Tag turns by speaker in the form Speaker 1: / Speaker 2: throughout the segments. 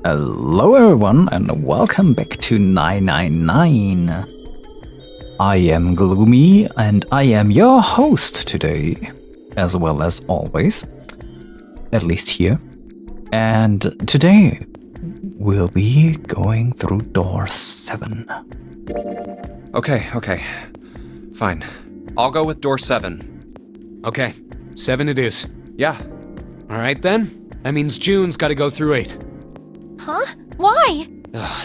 Speaker 1: Hello everyone and welcome back to 999. I am Gloomy and I am your host today, as well as always, at least here. And today we'll be going through door 7.
Speaker 2: Okay. Fine. I'll go with door 7.
Speaker 3: Okay, 7 it is.
Speaker 2: Yeah.
Speaker 3: Alright then, that means June's gotta go through 8.
Speaker 4: Huh? Why?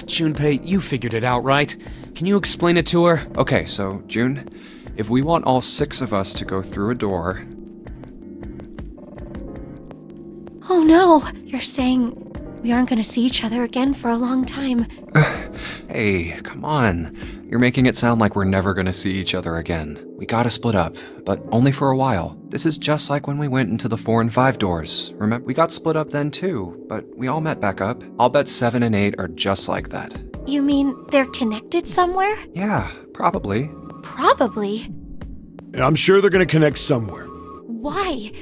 Speaker 3: Junpei, you figured it out, right? Can you explain it to her?
Speaker 2: Okay, so, June, if we want all 6 of us to go through a door...
Speaker 4: Oh no, you're saying we aren't gonna see each other again for a long time.
Speaker 2: Hey, come on. You're making it sound like we're never gonna see each other again. We gotta split up, but only for a while. This is just like when we went into the 4 and 5 doors. Remember, we got split up then too, but we all met back up. I'll bet 7 and 8 are just like that.
Speaker 4: You mean they're connected somewhere?
Speaker 2: Yeah, probably.
Speaker 4: Probably.
Speaker 5: I'm sure they're gonna connect somewhere.
Speaker 4: Why?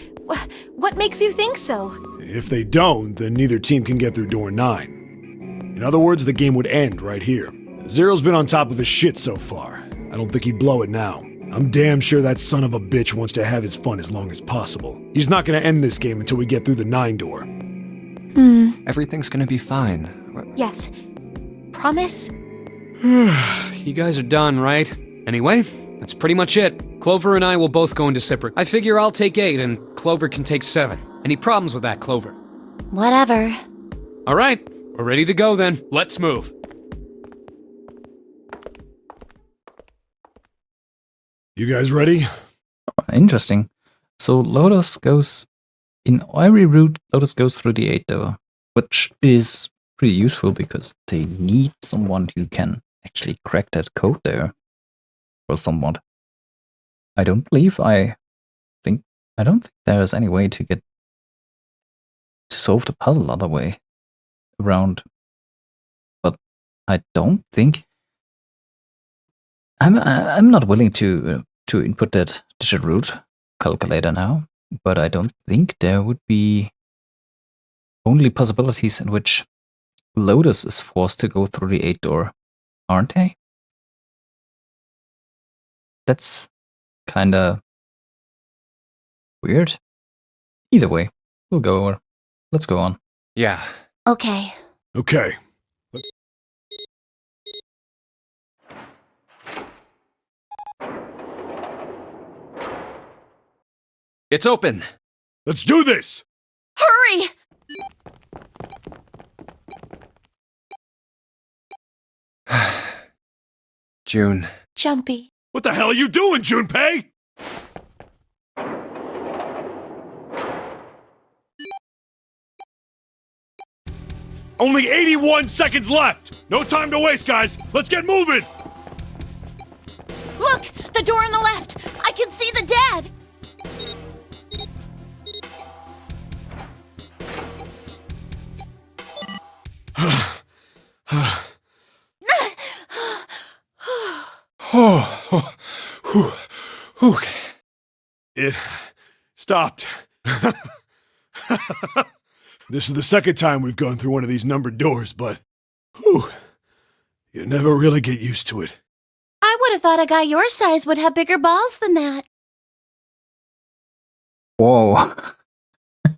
Speaker 4: What makes you think so?
Speaker 5: If they don't, then neither team can get through door 9. In other words, the game would end right here. Zero's been on top of his shit so far. I don't think he'd blow it now. I'm damn sure that son of a bitch wants to have his fun as long as possible. He's not gonna end this game until we get through the 9 door.
Speaker 2: Everything's gonna be fine.
Speaker 4: Yes. Promise?
Speaker 3: You guys are done, right? Anyway, that's pretty much it. Clover and I will both go into separate. I figure I'll take 8 and Clover can take 7. Any problems with that, Clover?
Speaker 4: Whatever.
Speaker 3: Alright, we're ready to go then. Let's move.
Speaker 5: You guys ready?
Speaker 1: Interesting. So Lotus goes in every route. Lotus goes through the 8 door, which is pretty useful because they need someone who can actually crack that code there, or somewhat. I don't think there is any way to solve the puzzle other way around. But I don't think I'm not willing to input that digit root calculator now, but I don't think there would be only possibilities in which Lotus is forced to go through the 8 door, aren't they? That's kinda weird. Either way, let's go on.
Speaker 2: Yeah.
Speaker 4: Okay.
Speaker 5: Okay.
Speaker 2: It's open!
Speaker 5: Let's do this!
Speaker 4: Hurry!
Speaker 2: June.
Speaker 4: Jumpy.
Speaker 5: What the hell are you doing, Junpei? Only 81 seconds left! No time to waste, guys! Let's get moving!
Speaker 4: Look! The door on the left! I can see the dad!
Speaker 5: It stopped. This is the second time we've gone through one of these numbered doors, but whew, you never really get used to it.
Speaker 4: I would have thought a guy your size would have bigger balls than that.
Speaker 1: Whoa.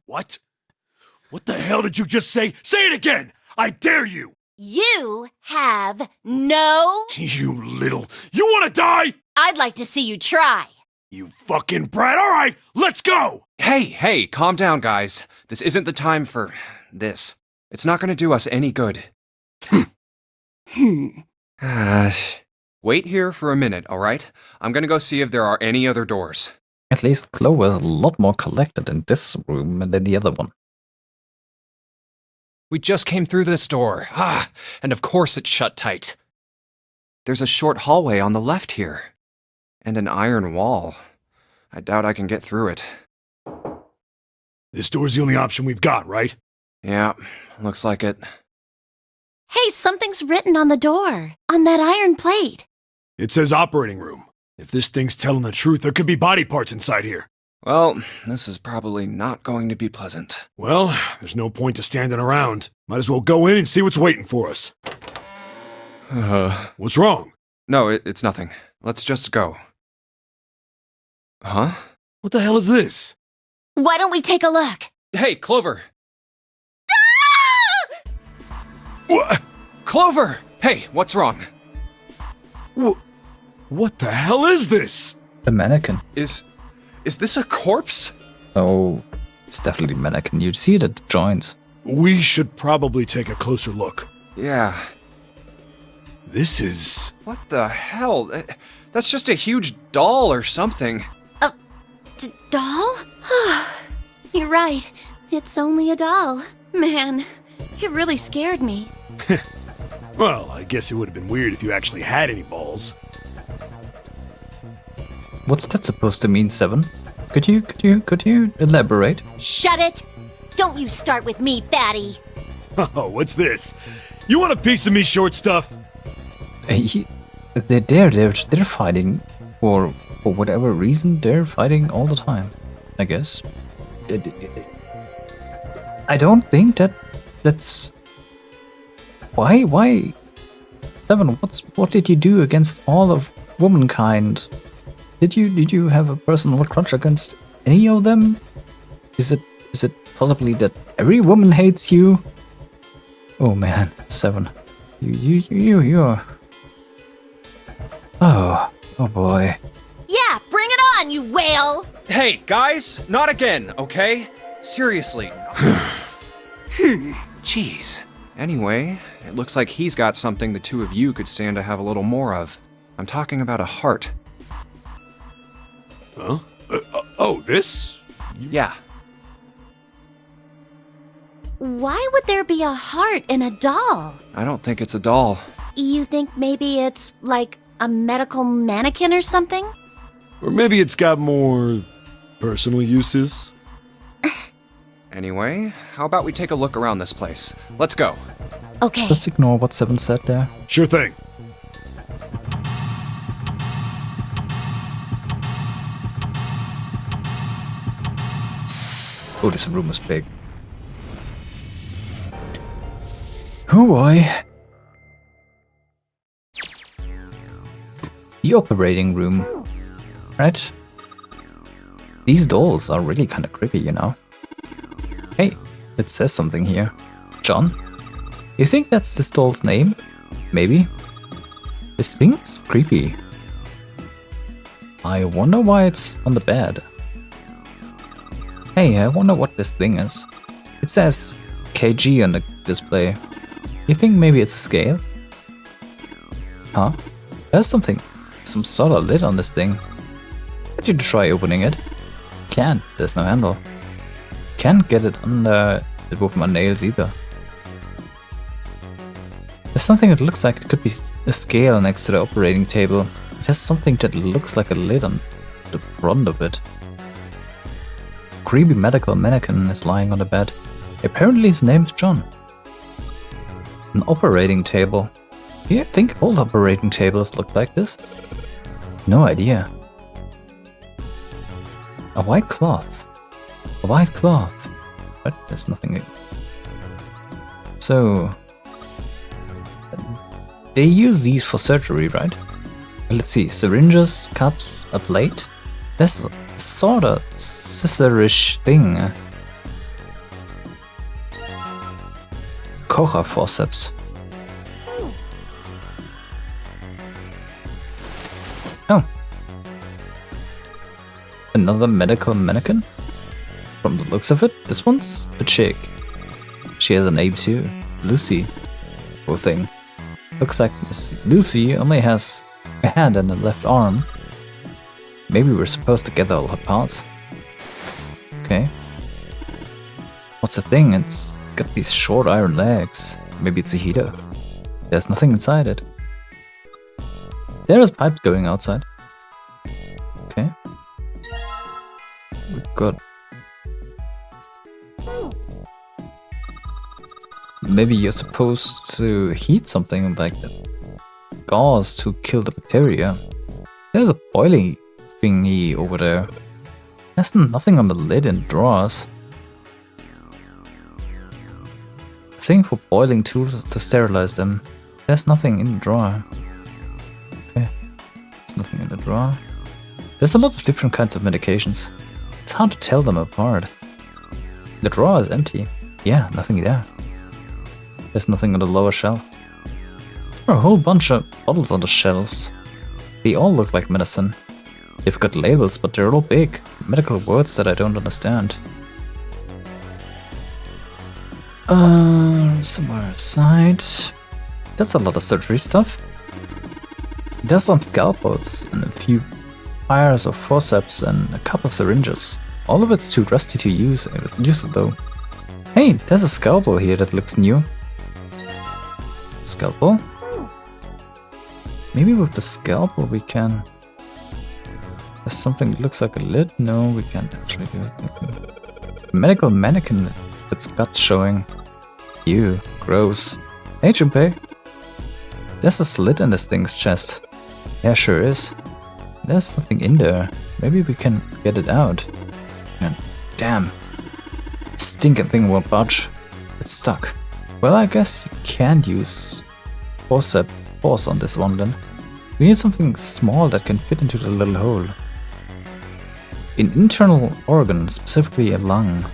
Speaker 5: What? What the hell did you just say? Say it again! I dare you!
Speaker 4: You have no...
Speaker 5: You little... You wanna die?
Speaker 4: I'd like to see you try.
Speaker 5: You fucking brat! Alright, let's go!
Speaker 2: Hey, calm down, guys. This isn't the time for this. It's not gonna do us any good. Wait here for a minute, alright? I'm gonna go see if there are any other doors.
Speaker 1: At least Clover is a lot more collected in this room than the other one.
Speaker 2: We just came through this door. And of course it's shut tight. There's a short hallway on the left here. And an iron wall. I doubt I can get through it.
Speaker 5: This door's the only option we've got, right?
Speaker 2: Yeah, looks like it.
Speaker 4: Hey, something's written on the door. On that iron plate.
Speaker 5: It says operating room. If this thing's telling the truth, there could be body parts inside here.
Speaker 2: Well, this is probably not going to be pleasant.
Speaker 5: Well, there's no point to standing around. Might as well go in and see what's waiting for us. What's wrong?
Speaker 2: No, it's nothing. Let's just go. Huh?
Speaker 5: What the hell is this?
Speaker 4: Why don't we take a look?
Speaker 2: Hey, Clover!
Speaker 5: What?
Speaker 2: Clover! Hey, what's wrong?
Speaker 5: What the hell is this?
Speaker 1: A mannequin.
Speaker 2: Is this a corpse?
Speaker 1: Oh, it's definitely a mannequin. You'd see it at the joints.
Speaker 5: We should probably take a closer look.
Speaker 2: Yeah.
Speaker 5: This is...
Speaker 2: What the hell? That's just a huge doll or something.
Speaker 4: Doll? You're right. It's only a doll. Man, it really scared me.
Speaker 5: Well, I guess it would have been weird if you actually had any balls.
Speaker 1: What's that supposed to mean, Seven? Could you elaborate?
Speaker 4: Shut it! Don't you start with me, fatty!
Speaker 5: Oh, what's this? You want a piece of me, short stuff?
Speaker 1: They're fighting, or for whatever reason, they're fighting all the time. I guess. I don't think that's. Why? Seven, what did you do against all of womankind? Did you have a personal grudge against any of them? Is it possibly that every woman hates you? Oh man, Seven, you're. Oh boy.
Speaker 4: Yeah, bring it on, you whale!
Speaker 2: Hey, guys, not again, okay? Seriously. Jeez. Anyway, it looks like he's got something the two of you could stand to have a little more of. I'm talking about a heart.
Speaker 5: Huh? Oh, this?
Speaker 2: Yeah.
Speaker 4: Why would there be a heart in a doll?
Speaker 2: I don't think it's a doll.
Speaker 4: You think maybe it's like a medical mannequin or something?
Speaker 5: Or maybe it's got more personal uses?
Speaker 2: Anyway, how about we take a look around this place? Let's go.
Speaker 4: Okay.
Speaker 1: Just ignore what Seven said there.
Speaker 5: Sure thing.
Speaker 1: Oh, this room is big. Oh boy. The operating room. Right? These dolls are really kind of creepy, you know. Hey, it says something here. John? You think that's this doll's name? Maybe? This thing's creepy. I wonder why it's on the bed. Hey, I wonder what this thing is. It says kg on the display. You think maybe it's a scale? Huh? There's something, some sort of lid on this thing. Could you try opening it? Can't, there's no handle. Can't get it under it with my nails either. There's something that looks like it could be a scale next to the operating table. It has something that looks like a lid on the front of it. Creepy medical mannequin is lying on the bed. Apparently his name's John. An operating table. Do you think old operating tables look like this? No idea. A white cloth. A white cloth. But there's nothing. So they use these for surgery, right? Let's see. Syringes, cups, a plate. There's a sort of scissorish thing. Kocher forceps. Oh. Another medical mannequin? From the looks of it, this one's a chick. She has a name too. Lucy. Poor thing. Looks like Miss Lucy only has a hand and a left arm. Maybe we're supposed to gather all her parts. Okay. What's the thing? It's got these short iron legs. Maybe it's a heater. There's nothing inside it. There's pipes going outside. Okay. We've got... Maybe you're supposed to heat something like that. Gauze to kill the bacteria. There's a boiling thingy over there. There's nothing on the lid and drawers. thing for boiling tools to sterilize them. There's nothing in the drawer. Okay, there's nothing in the drawer. There's a lot of different kinds of medications. It's hard to tell them apart. The drawer is empty. Yeah, nothing there. There's nothing on the lower shelf. There are a whole bunch of bottles on the shelves. They all look like medicine. They've got labels, but they're all big. Medical words that I don't understand. Somewhere aside. That's a lot of surgery stuff. There's some scalpels and a few pliers of forceps and a couple syringes. All of it's too rusty to use it though. Hey, there's a scalpel here that looks new. Scalpel? Maybe with the scalpel we can... There's something that looks like a lid? No, we can't actually do it. Medical mannequin with its guts showing. Ew, gross. Hey Junpei. There's a slit in this thing's chest. Yeah, sure is. There's something in there. Maybe we can get it out. And damn. Stinking thing won't budge. It's stuck. Well, I guess you can use force on this one then. We need something small that can fit into the little hole. An internal organ, specifically a lung.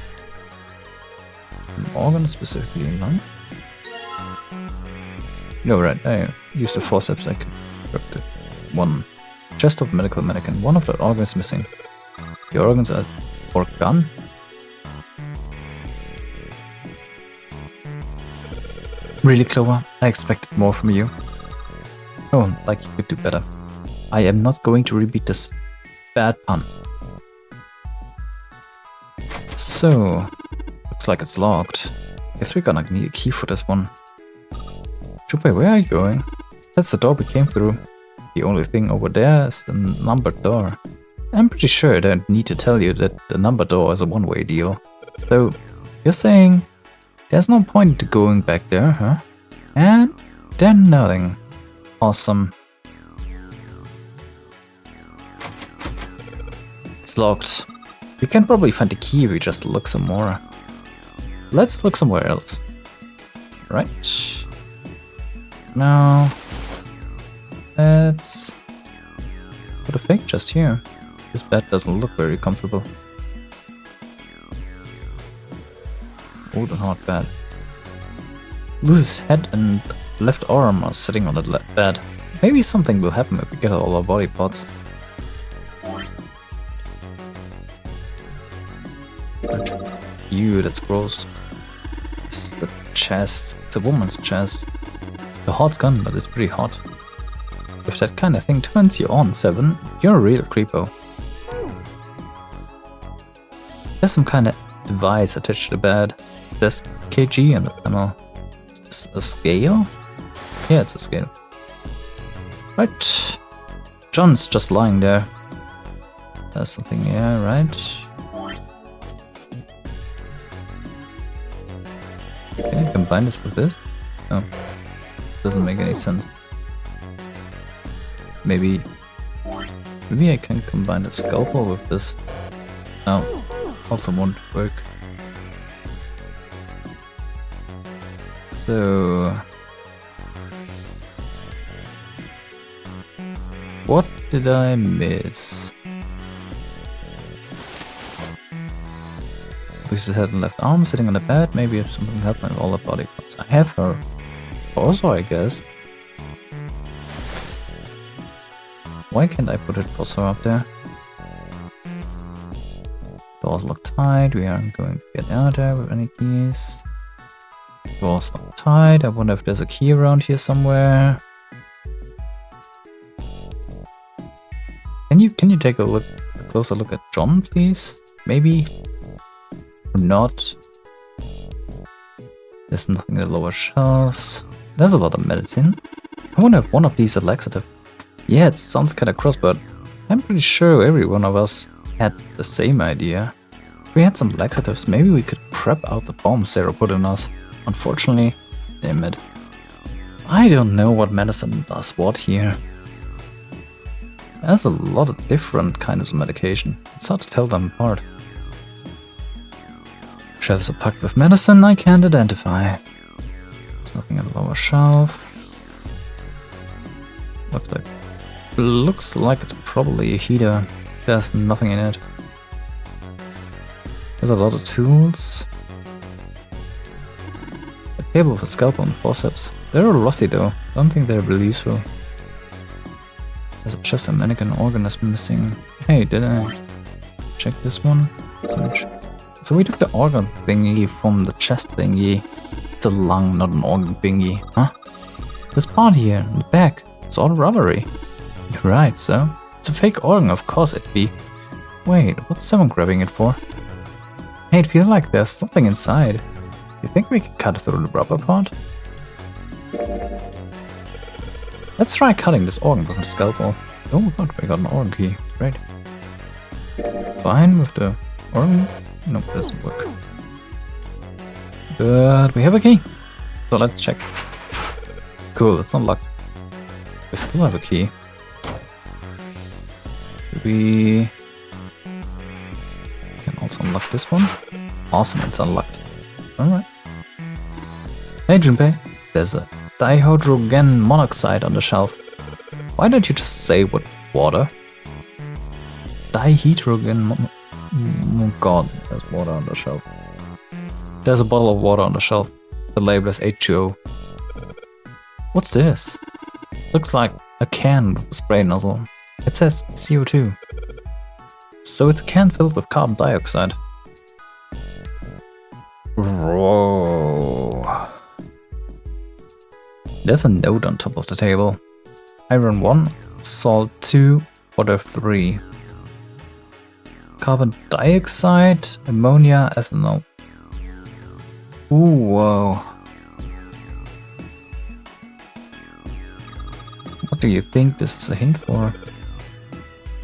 Speaker 1: An organ, specifically a lung? No, right, I used the forceps, I can grab the one. Chest of medical mannequin. One of the organs missing. The organs are organ? Really, Clover? I expected more from you. Oh, like you could do better. I am not going to repeat this bad pun. So, looks like it's locked. Guess we're gonna need a key for this one. Junpei, where are you going? That's the door we came through. The only thing over there is the numbered door. I'm pretty sure I don't need to tell you that the numbered door is a one-way deal. So, you're saying there's no point to going back there, huh? And they're nothing. Awesome. It's locked. We can probably find the key if we just look some more. Let's look somewhere else. Right. Now, let's put a fake chest here. This bed doesn't look very comfortable. Old and hard bed. Lucy's head and left arm are sitting on the bed. Maybe something will happen if we get all our body parts. Ew, that's gross. It's the chest. It's a woman's chest. The hot's gone, but it's pretty hot. If that kind of thing turns you on, 7, you're a real creepo. There's some kind of device attached to the bed. There's kg on the panel. Is this a scale? Yeah, it's a scale. Right. John's just lying there. There's something here, right? Can I combine this with this? No. Doesn't make any sense. Maybe I can combine the scalpel with this. No. Also won't work. So... what did I miss? Lucy's head and left arm sitting on the bed. Maybe if something happened with all the body parts. I have her torso, I guess. Why can't I put her torso up there? Doors locked tight. We aren't going to get out there with any keys. Doors locked tight. I wonder if there's a key around here somewhere. Can you take a closer look at John, please? Maybe? Or not? There's nothing in the lower shelves. There's a lot of medicine. I wonder if one of these is a laxative. Yeah, it sounds kinda cross, but I'm pretty sure every one of us had the same idea. If we had some laxatives, maybe we could prep out the bomb Sarah put in us. Unfortunately, damn it. I don't know what medicine does what here. There's a lot of different kinds of medication. It's hard to tell them apart. Shelves are packed with medicine I can't identify. There's nothing on the lower shelf. Looks like it's probably a heater. There's nothing in it. There's a lot of tools. A table with a scalpel and forceps. They're all rusty though. Don't think they're really useful. There's a chest and mannequin organ is missing. Hey, did I check this one? So we took the organ thingy from the chest thingy. It's a lung, not an organ thingy. Huh? This part here, in the back, it's all rubbery. You're right, so it's a fake organ, of course it'd be. Wait, what's someone grabbing it for? Hey, it feels like there's something inside. You think we could cut through the rubber part? Let's try cutting this organ with a scalpel. Oh god, we got an organ key. Great. Fine with the organ? Nope, doesn't work. But we have a key. So let's check. Cool, it's unlocked. We still have a key. We can also unlock this one. Awesome, it's unlocked. Alright. Hey Junpei, there's a dihydrogen monoxide on the shelf. Why don't you just say what water? Dihydrogen oh god, there's water on the shelf. There's a bottle of water on the shelf. The label is H2O. What's this? Looks like a can with a spray nozzle. It says CO2. So it's a can filled with carbon dioxide. Whoa. There's a note on top of the table. Iron 1, salt 2, water 3. Carbon dioxide, ammonia, ethanol. Ooh, whoa. What do you think this is a hint for?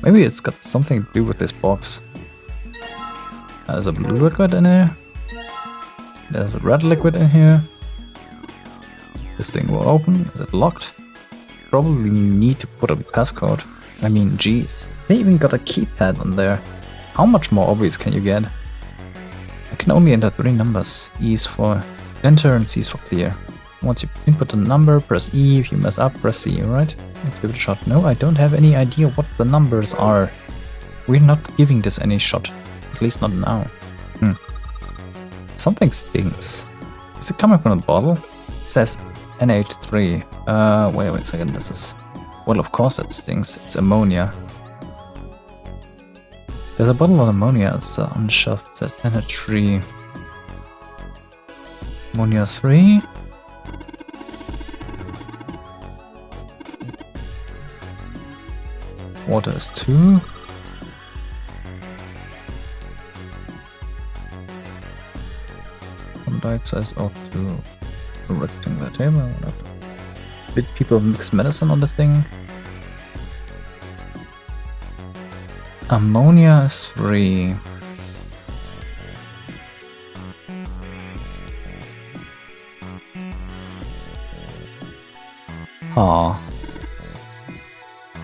Speaker 1: Maybe it's got something to do with this box. There's a blue liquid in here. There's a red liquid in here. This thing will open. Is it locked? Probably need to put a passcode. I mean, geez. They even got a keypad on there. How much more obvious can you get? I can only enter 3 numbers. E is for enter and C is for clear. Once you input a number, press E. If you mess up, press C, alright? Let's give it a shot. No, I don't have any idea what the numbers are. We're not giving this any shot. At least not now. Something stinks. Is it coming from a bottle? It says NH3. Wait a second, this is... Well, of course it stinks. It's ammonia. There's a bottle of ammonia on the shelf. It says NH3. Ammonia 3. Water is 2. Carbon dioxide is O2. A rectangular table. Whatever. Did people mix medicine on this thing? Ammonia is 3. Huh.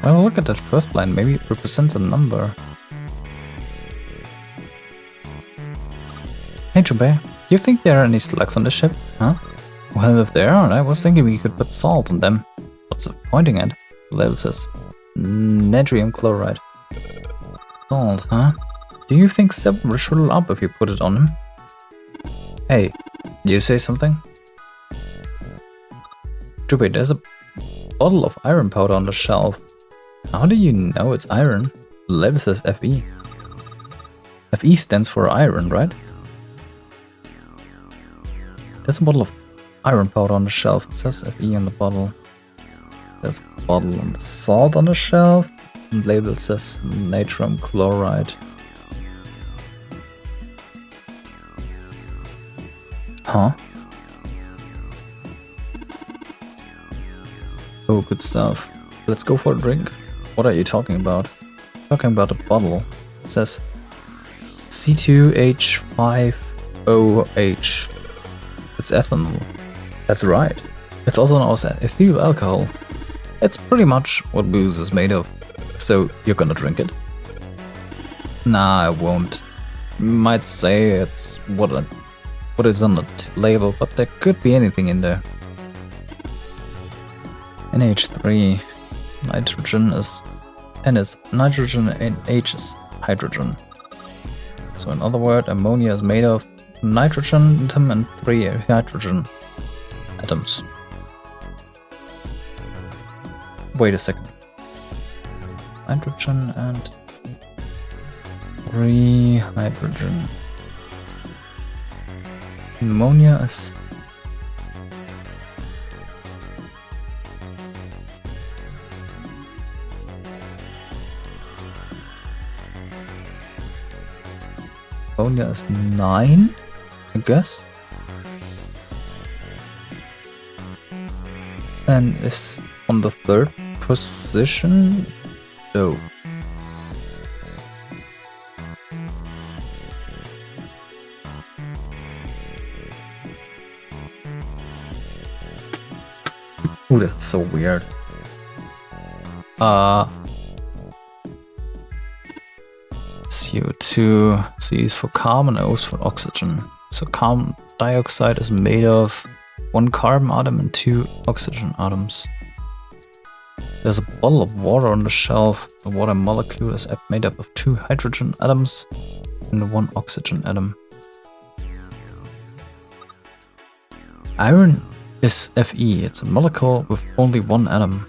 Speaker 1: Well, look at that first line. Maybe it represents a number. Hey, Junpei. You think there are any slugs on the ship? Huh? Well, if there are, I was thinking we could put salt on them. What's it pointing at? The label says natrium chloride. Salt, huh? Do you think Seb will shrivel up if you put it on him? Hey, do you say something? Junpei, there's a bottle of iron powder on the shelf. How do you know it's iron? The label says Fe. Fe stands for iron, right? There's a bottle of iron powder on the shelf. It says Fe on the bottle. There's a bottle of salt on the shelf. And the label says natrium chloride. Huh? Oh, good stuff. Let's go for a drink. What are you talking about? Talking about a bottle. It says C2H5OH. It's ethanol. That's right. It's also known as ethyl alcohol. It's pretty much what booze is made of. So you're gonna drink it? Nah, I won't. Might say it's what is on the label, but there could be anything in there. NH3. Nitrogen is N is nitrogen and H is hydrogen. So in other words, ammonia is made of nitrogen atom and 3 hydrogen atoms. Wait a second. Nitrogen and 3 hydrogen. Ammonia is ammonia is 9, I guess. And is on the 3rd position. No. Ooh, that's so weird. CO2, C is for carbon, O is for oxygen. So carbon dioxide is made of 1 carbon atom and 2 oxygen atoms. There's a bottle of water on the shelf. The water molecule is made up of 2 hydrogen atoms and 1 oxygen atom. Iron is Fe. It's a molecule with only 1 atom.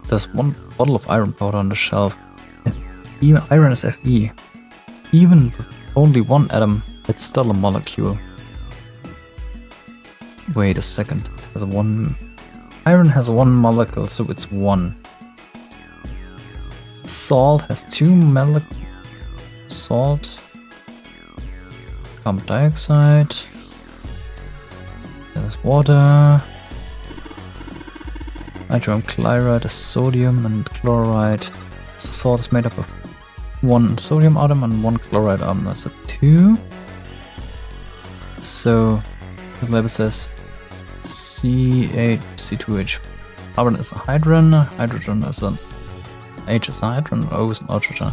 Speaker 1: There's 1 bottle of iron powder on the shelf. And even iron is Fe. Even with only 1 atom, it's still a molecule. Wait a second. Iron has 1 molecule, so it's 1. Salt has 2 molecules. Salt. Carbon dioxide. There's water. Natrium chloride is sodium and chloride. So salt is made up of 1 sodium atom and 1 chloride atom. That's a 2. So the label says C2H. Carbon is a hydrogen, hydrogen is an H is a hydrogen, O is an oxygen.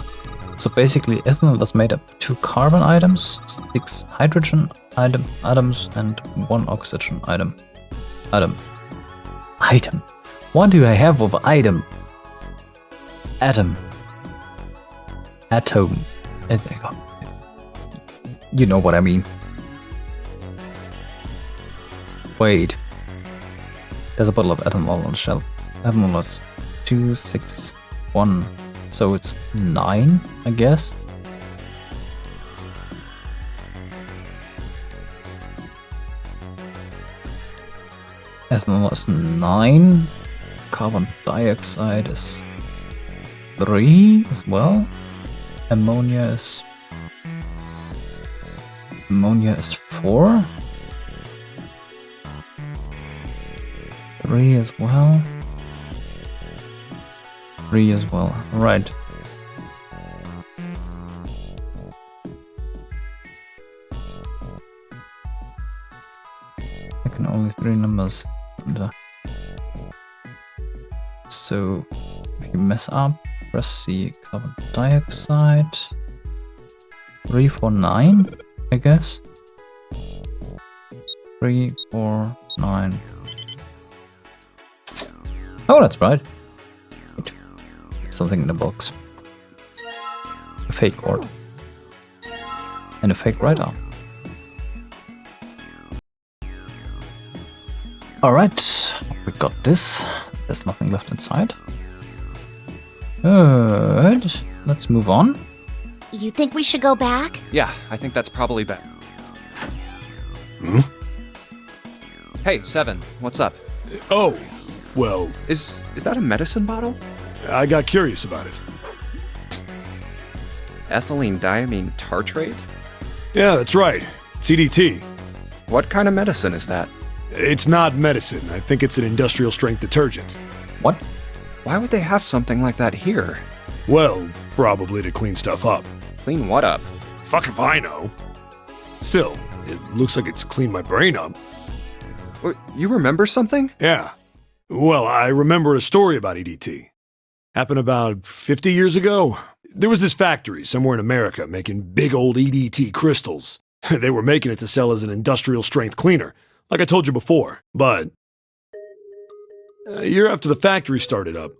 Speaker 1: So basically ethanol is made up of 2 carbon atoms, 6 hydrogen atoms and 1 oxygen atom. What do I have with item? Atom. You know what I mean. Wait. There's a bottle of ethanol on the shelf. Ethanol is 2, 6, 1. So it's 9, I guess. Ethanol is 9. Carbon dioxide is 3 as well. Ammonia is 4. 3 as well. 3 as well. Right. I can only 3 numbers. So if you mess up, press C. Carbon dioxide. 3, 4, 9, I guess. 3, 4, 9. Oh, that's right. Wait. Something in the box. A fake cord. And a fake right arm. Alright, we got this. There's nothing left inside. Good. Let's move on.
Speaker 4: You think we should go back?
Speaker 2: Yeah, I think that's probably better.
Speaker 5: Hmm?
Speaker 2: Hey, Seven, what's up?
Speaker 5: Oh, well,
Speaker 2: Is that a medicine bottle?
Speaker 5: I got curious about it.
Speaker 2: Ethylene diamine tartrate?
Speaker 5: Yeah, that's right. CDT.
Speaker 2: What kind of medicine is that?
Speaker 5: It's not medicine. I think it's an industrial strength detergent.
Speaker 1: What?
Speaker 2: Why would they have something like that here?
Speaker 5: Well, probably to clean stuff up.
Speaker 2: Clean what up?
Speaker 5: Fuck if I know. Still, it looks like it's cleaned my brain up.
Speaker 2: You remember something?
Speaker 5: Yeah. Well, I remember a story about EDT. Happened about 50 years ago. There was this factory somewhere in America making big old EDT crystals. They were making it to sell as an industrial strength cleaner, like I told you before. But A year after the factory started up,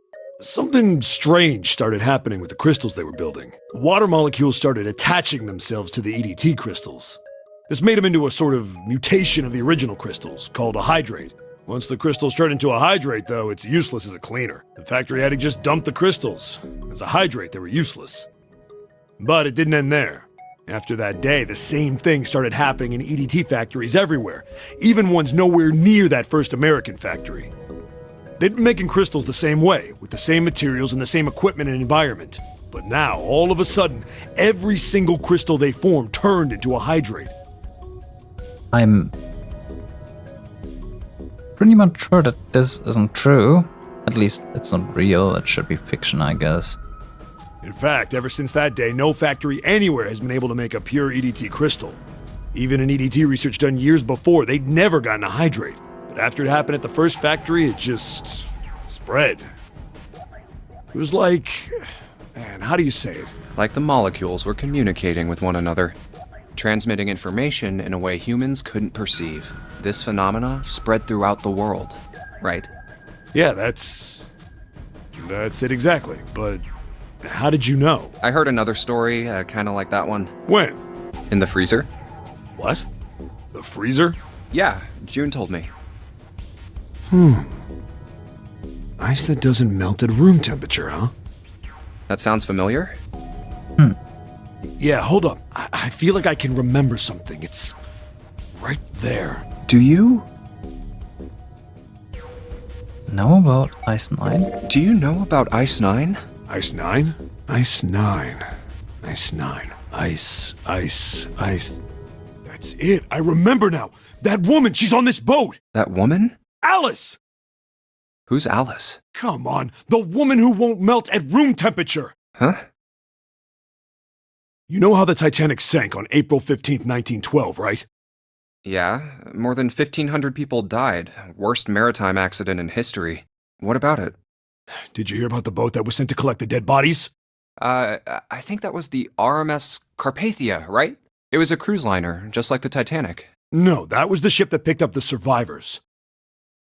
Speaker 5: something strange started happening with the crystals they were building. Water molecules started attaching themselves to the EDT crystals. This made them into a sort of mutation of the original crystals, called a hydrate. Once the crystals turn into a hydrate, though, it's useless as a cleaner. The factory had to just dump the crystals. As a hydrate, they were useless. But it didn't end there. After that day, the same thing started happening in EDT factories everywhere, even ones nowhere near that first American factory. They'd been making crystals the same way, with the same materials and the same equipment and environment. But now, all of a sudden, every single crystal they formed turned into a hydrate.
Speaker 1: I'm pretty much sure that this isn't true. At least it's not real, it should be fiction, I guess.
Speaker 5: In fact, ever since that day, no factory anywhere has been able to make a pure EDT crystal. Even in EDT research done years before, they'd never gotten a hydrate. But after it happened at the first factory, it just spread. It was like... man, how do you say it?
Speaker 2: Like the molecules were communicating with one another, transmitting information in a way humans couldn't perceive. This phenomena spread throughout the world, right?
Speaker 5: Yeah, that's it exactly. But how did you know?
Speaker 2: I heard another story, kind of like that one.
Speaker 5: When?
Speaker 2: In the freezer?
Speaker 5: What? The freezer?
Speaker 2: Yeah, June told me.
Speaker 5: Ice that doesn't melt at room temperature, huh?
Speaker 2: That sounds familiar?
Speaker 5: Yeah, hold up. I feel like I can remember something. It's right there.
Speaker 2: Do you?
Speaker 1: Know about Ice 9?
Speaker 2: Do you know about Ice 9?
Speaker 5: Ice 9? Ice 9. Ice 9. Ice. That's it. I remember now. That woman, she's on this boat.
Speaker 2: That woman?
Speaker 5: Alice!
Speaker 2: Who's Alice?
Speaker 5: Come on, the woman who won't melt at room temperature.
Speaker 2: Huh?
Speaker 5: You know how the Titanic sank on April 15th, 1912, right?
Speaker 2: Yeah, more than 1,500 people died. Worst maritime accident in history. What about it?
Speaker 5: Did you hear about the boat that was sent to collect the dead bodies?
Speaker 2: I think that was the RMS Carpathia, right? It was a cruise liner, just like the Titanic.
Speaker 5: No, that was the ship that picked up the survivors.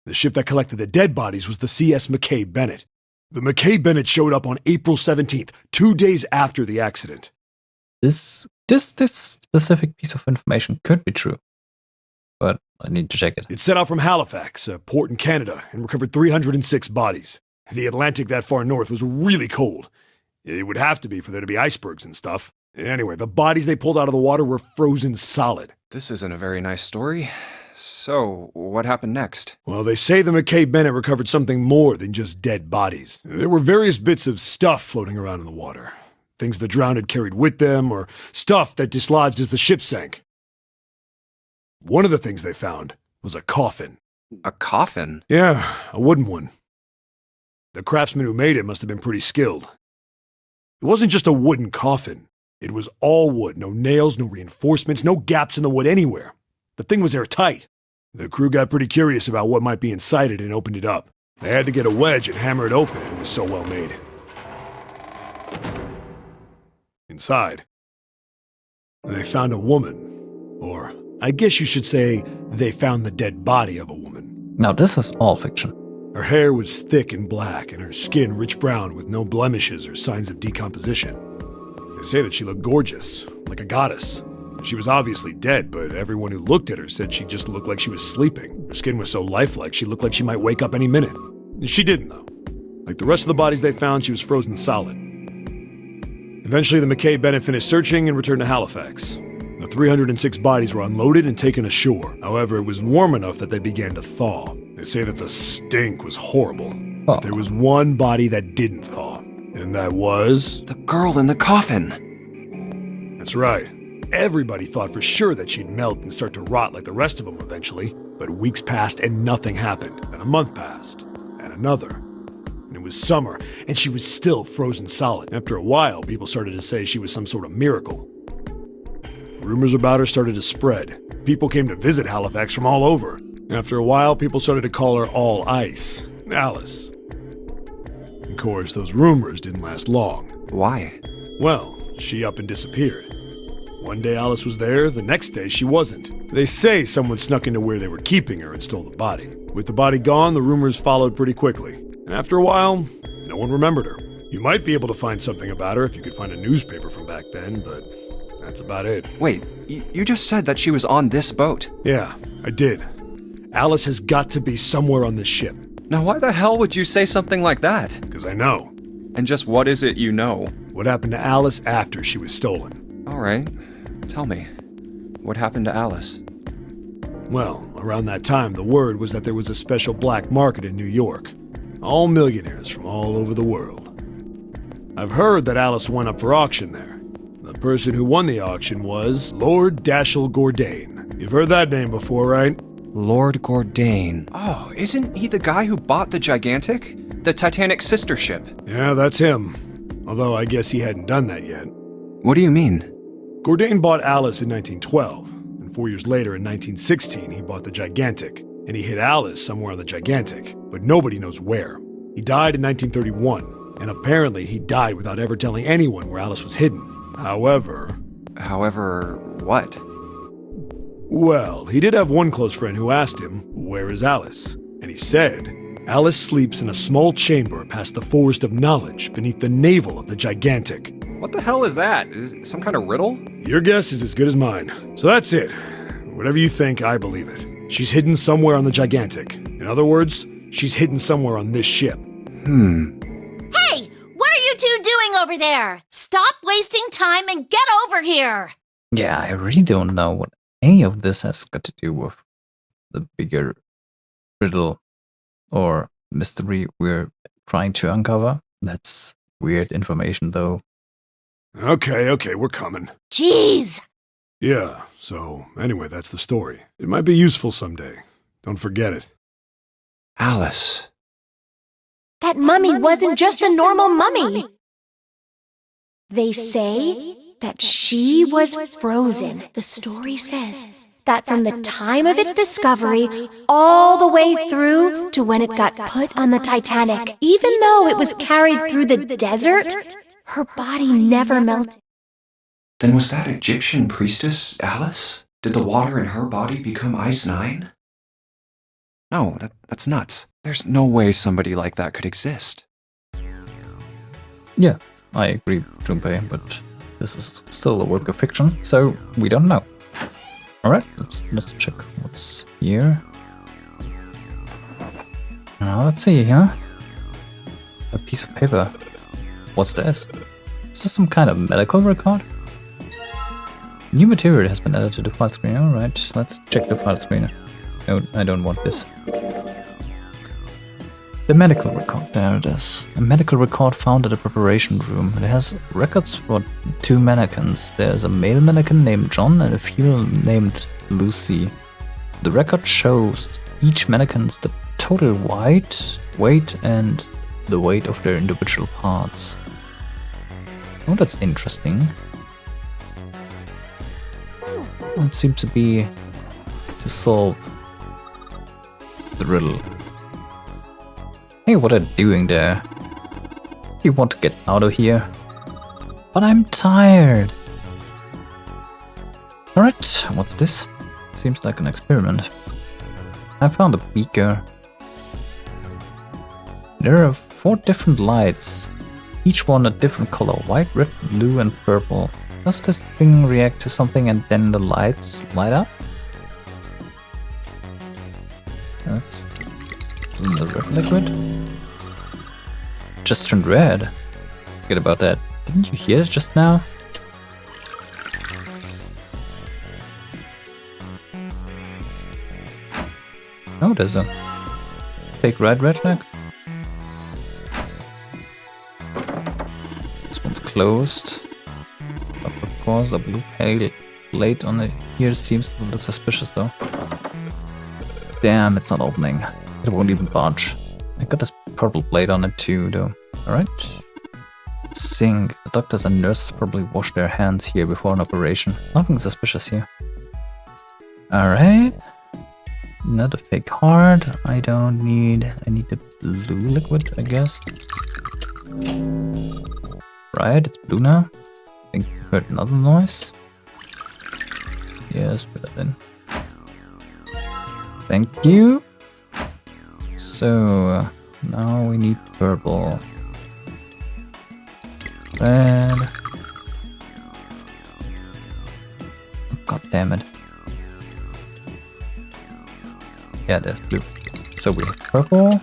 Speaker 5: The ship that collected the dead bodies was the CS McKay Bennett. The McKay Bennett showed up on April 17th, 2 days after the accident.
Speaker 1: This specific piece of information could be true, but I need to check it.
Speaker 5: It set out from Halifax, a port in Canada, and recovered 306 bodies. The Atlantic that far north was really cold. It would have to be for there to be icebergs and stuff. Anyway, the bodies they pulled out of the water were frozen solid.
Speaker 2: This isn't a very nice story. So, what happened next?
Speaker 5: Well, they say the McKay Bennett recovered something more than just dead bodies. There were various bits of stuff floating around in the water. Things the drowned had carried with them, or stuff that dislodged as the ship sank. One of the things they found was a coffin.
Speaker 2: A coffin?
Speaker 5: Yeah, a wooden one. The craftsman who made it must have been pretty skilled. It wasn't just a wooden coffin. It was all wood, no nails, no reinforcements, no gaps in the wood anywhere. The thing was airtight. The crew got pretty curious about what might be inside it and opened it up. They had to get a wedge and hammer it open. It was so well made. Inside, they found a woman. Or, I guess you should say, they found the dead body of a woman.
Speaker 1: Now this is all fiction.
Speaker 5: Her hair was thick and black, and her skin rich brown with no blemishes or signs of decomposition. They say that she looked gorgeous, like a goddess. She was obviously dead, but everyone who looked at her said she just looked like she was sleeping. Her skin was so lifelike, she looked like she might wake up any minute. And she didn't, though. Like the rest of the bodies they found, she was frozen solid. Eventually, the McKay Bennett finished searching and returned to Halifax. The 306 bodies were unloaded and taken ashore. However, it was warm enough that they began to thaw. They say that the stink was horrible.
Speaker 1: Oh.
Speaker 5: There was one body that didn't thaw, and that was...
Speaker 2: The girl in the coffin!
Speaker 5: That's right. Everybody thought for sure that she'd melt and start to rot like the rest of them eventually. But weeks passed and nothing happened. And a month passed. And another. And it was summer, and she was still frozen solid. After a while, people started to say she was some sort of miracle. Rumors about her started to spread. People came to visit Halifax from all over. After a while, people started to call her All Ice. Alice. Of course, those rumors didn't last long.
Speaker 2: Why?
Speaker 5: Well, she up and disappeared. One day Alice was there, the next day she wasn't. They say someone snuck into where they were keeping her and stole the body. With the body gone, the rumors followed pretty quickly. And after a while, no one remembered her. You might be able to find something about her if you could find a newspaper from back then, but that's about it.
Speaker 2: Wait, you just said that she was on this boat.
Speaker 5: Yeah, I did. Alice has got to be somewhere on this ship.
Speaker 2: Now why the hell would you say something like that?
Speaker 5: Because I know.
Speaker 2: And just what is it you know?
Speaker 5: What happened to Alice after she was stolen?
Speaker 2: Alright, tell me. What happened to Alice?
Speaker 5: Well, around that time, the word was that there was a special black market in New York. All millionaires from all over the world. I've heard that Alice went up for auction there. The person who won the auction was Lord Dashiell Gordain. You've heard that name before, right?
Speaker 2: Lord Gordain. Oh, isn't he the guy who bought the Gigantic? The Titanic's sister ship?
Speaker 5: Yeah, that's him. Although I guess he hadn't done that yet.
Speaker 2: What do you mean?
Speaker 5: Gordain bought Alice in 1912, and 4 years later in 1916 he bought the Gigantic, and he hid Alice somewhere on the Gigantic, but nobody knows where. He died in 1931, and apparently he died without ever telling anyone where Alice was hidden. However,
Speaker 2: what?
Speaker 5: Well, he did have one close friend who asked him, "Where is Alice?" And he said, "Alice sleeps in a small chamber past the Forest of Knowledge beneath the navel of the Gigantic."
Speaker 2: What the hell is that? Is it some kind of riddle?
Speaker 5: Your guess is as good as mine. So that's it. Whatever you think, I believe it. She's hidden somewhere on the Gigantic. In other words, she's hidden somewhere on this ship.
Speaker 4: Hey! What are you two doing over there? Stop wasting time and get over here!
Speaker 1: Yeah, I really don't know what any of this has got to do with the bigger riddle or mystery we're trying to uncover. That's weird information, though.
Speaker 5: Okay, we're coming.
Speaker 4: Jeez!
Speaker 5: Yeah, so anyway, that's the story. It might be useful someday. Don't forget it.
Speaker 2: Alice.
Speaker 6: That mummy wasn't just a normal mummy. They say that she was frozen. The story says that from the time of its discovery all the way through to when it got put on the Titanic, even though it was carried through the desert, her body never melted.
Speaker 2: Then was that Egyptian priestess Alice? Did the water in her body become Ice 9? No, that's nuts. There's no way somebody like that could exist.
Speaker 1: Yeah, I agree with Junpei, but this is still a work of fiction, so we don't know. Alright, let's check what's here. Now let's see, huh? A piece of paper. What's this? Is this some kind of medical record? New material has been added to the file screen. Alright, let's check the file screen. No, I don't want this. The medical record, there it is. A medical record found at a preparation room. It has records for 2 mannequins. There's a male mannequin named John and a female named Lucy. The record shows each mannequin's the total weight and the weight of their individual parts. Oh, that's interesting. It seems to be to solve the riddle. Hey, what are you doing there? You want to get out of here? But I'm tired. Alright, what's this? Seems like an experiment. I found a beaker. There are 4 different lights, each one a different color: white, red, blue and purple. Does this thing react to something and then the lights light up? That's the red liquid. Just turned red. Forget about that. Didn't you hear it just now? Oh, there's a fake red flag. This one's closed. But of course, the blue plate on it here seems a little suspicious though. Damn, it's not opening. It won't even budge. I got this purple plate on it too though. Alright. Sink. The doctors and nurses probably wash their hands here before an operation. Nothing suspicious here. Alright. Not a fake heart. I need the blue liquid, I guess. Right, it's blue now. I think you heard another noise. Yes, put that in. Thank you. So now we need purple. Red. God damn it. Yeah, there's blue. So we have purple.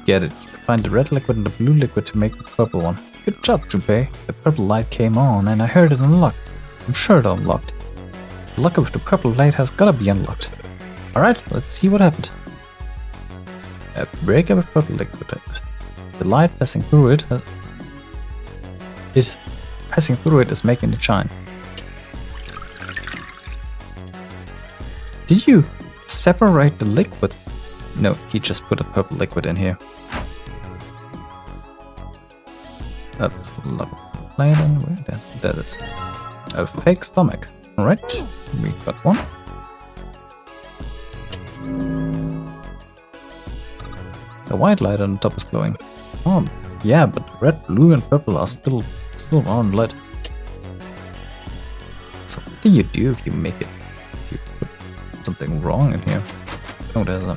Speaker 1: Get it. You can find the red liquid and the blue liquid to make the purple one. Good job, Junpei. The purple light came on and I heard it unlocked. I'm sure it unlocked. The lock of the purple light has gotta be unlocked. Alright, let's see what happened. A breaker with purple liquid. The light passing through it is making it shine. Did you separate the liquid? No, he just put a purple liquid in here. That is a fake stomach. Alright, we got one. The white light on the top is glowing. Oh, yeah, but red, blue, and purple are still on lit. So what do you do if you make it? If you put something wrong in here? Oh, there's a...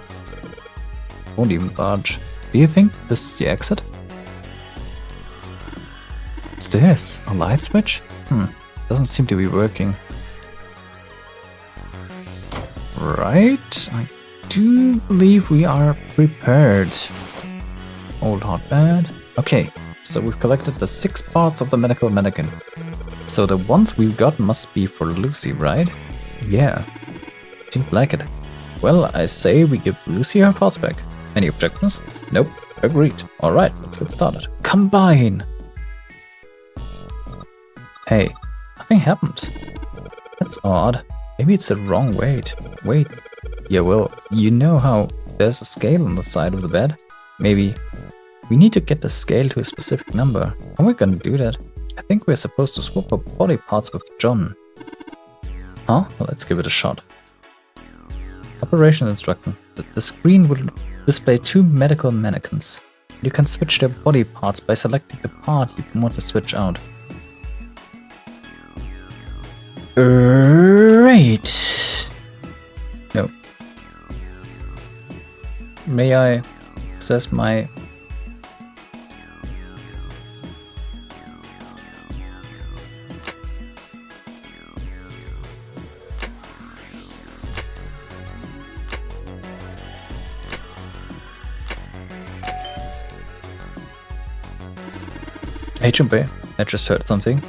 Speaker 1: Won't even budge. Do you think this is the exit? What's this? A light switch? Doesn't seem to be working. Right, I do believe we are prepared. Old hotbed. Okay, so we've collected the 6 parts of the medical mannequin. So the ones we got must be for Lucy, right? Yeah, seems like it. Well, I say we give Lucy her parts back. Any objections? Nope, agreed. Alright, let's get started. Combine! Hey, nothing happened. That's odd. Maybe it's the wrong weight. Wait. Yeah, well, you know how there's a scale on the side of the bed? Maybe we need to get the scale to a specific number. How are we gonna do that? I think we're supposed to swap our body parts with John. Huh? Well, let's give it a shot. Operation instructions. The screen will display 2 medical mannequins. You can switch their body parts by selecting the part you want to switch out. Right. No. May I access my... Hey Junpei, I just heard something.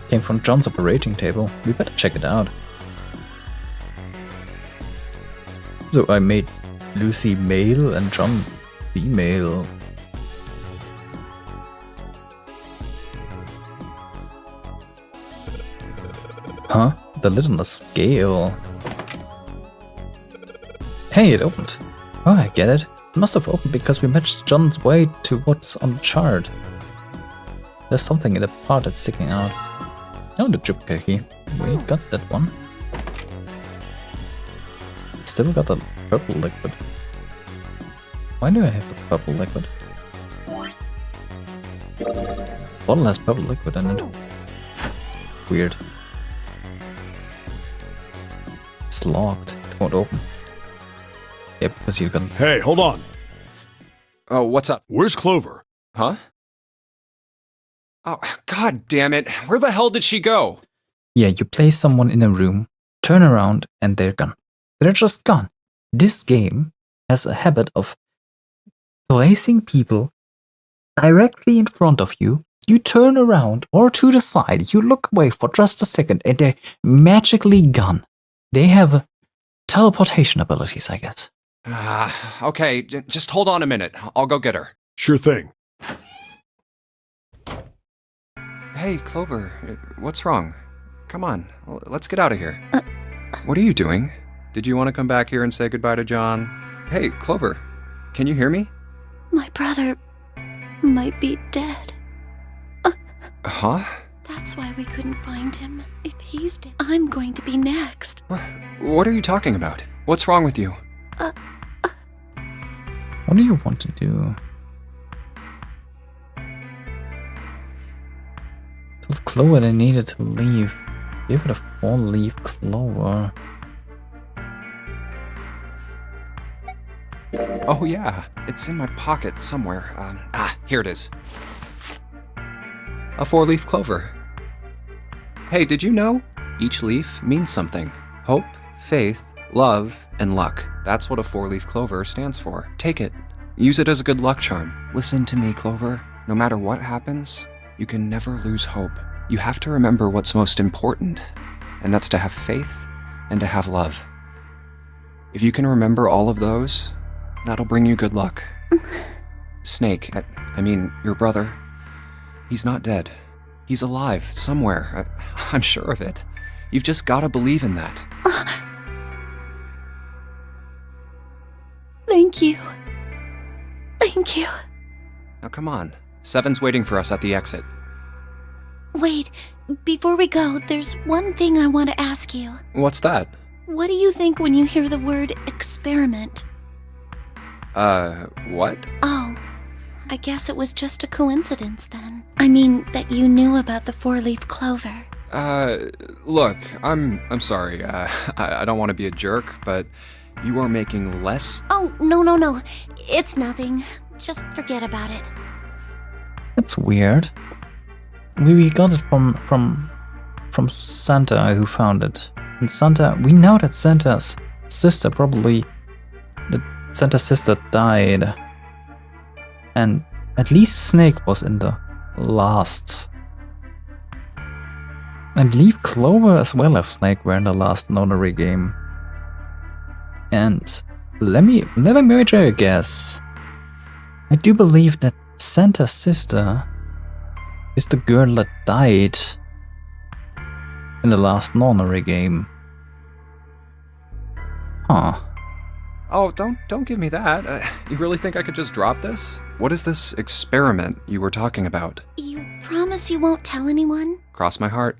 Speaker 1: Came from John's operating table. We better check it out. So I made Lucy male and John female. Huh? The lid on the scale. Hey, it opened. Oh, I get it. It must have opened because we matched John's weight to what's on the chart. There's something in the part that's sticking out. Oh, the Junpei key. We got that one. Still got the purple liquid. Why do I have the purple liquid? Bottle has purple liquid in it. Weird. It's locked. It won't open. Yeah, because you got...
Speaker 5: Hey, hold on.
Speaker 2: Oh, what's up?
Speaker 5: Where's Clover?
Speaker 2: Huh? Oh, god damn it. Where the hell did she go?
Speaker 1: Yeah, you place someone in a room, turn around, and they're gone. They're just gone. This game has a habit of placing people directly in front of you. You turn around or to the side, you look away for just a second, and they're magically gone. They have teleportation abilities, I guess.
Speaker 2: Okay, just hold on a minute. I'll go get her.
Speaker 5: Sure thing.
Speaker 2: Hey, Clover, what's wrong? Come on, let's get out of here. What are you doing? Did you want to come back here and say goodbye to John? Hey, Clover, can you hear me?
Speaker 4: My brother might be dead.
Speaker 2: Huh?
Speaker 4: That's why we couldn't find him. If he's dead, I'm going to be next.
Speaker 2: What are you talking about? What's wrong with you?
Speaker 1: What do you want to do? Told Clover they needed to leave. Give it a 4-leaf clover.
Speaker 2: Oh yeah, it's in my pocket somewhere. Here it is. A 4-leaf clover. Hey, did you know? Each leaf means something. Hope, faith, love, and luck. That's what a 4-leaf clover stands for. Take it. Use it as a good luck charm. Listen to me, Clover. No matter what happens, you can never lose hope. You have to remember what's most important, and that's to have faith and to have love. If you can remember all of those, that'll bring you good luck. Snake, I mean, your brother, he's not dead. He's alive, somewhere. I'm sure of it. You've just gotta believe in that.
Speaker 4: Thank you. Thank you.
Speaker 2: Now come on. Seven's waiting for us at the exit.
Speaker 4: Wait, before we go, there's one thing I want to ask you.
Speaker 2: What's that?
Speaker 4: What do you think when you hear the word experiment?
Speaker 2: What?
Speaker 4: Oh, I guess it was just a coincidence then. I mean, that you knew about the 4-leaf clover.
Speaker 2: Look, I'm sorry. I don't want to be a jerk, but you are making less...
Speaker 4: Oh, no. It's nothing. Just forget about it.
Speaker 1: That's weird. We got it from Santa, who found it. And Santa, we know that Santa's sister Santa's sister died. And at least Snake was in the last. I believe Clover as well as Snake were in the last Nonary game. And let me wager a guess. I do believe that Santa's sister is the girl that died in the last Nonary game. Huh.
Speaker 2: Oh, don't give me that. You really think I could just drop this? What is this experiment you were talking about?
Speaker 4: You promise you won't tell anyone?
Speaker 2: Cross my heart.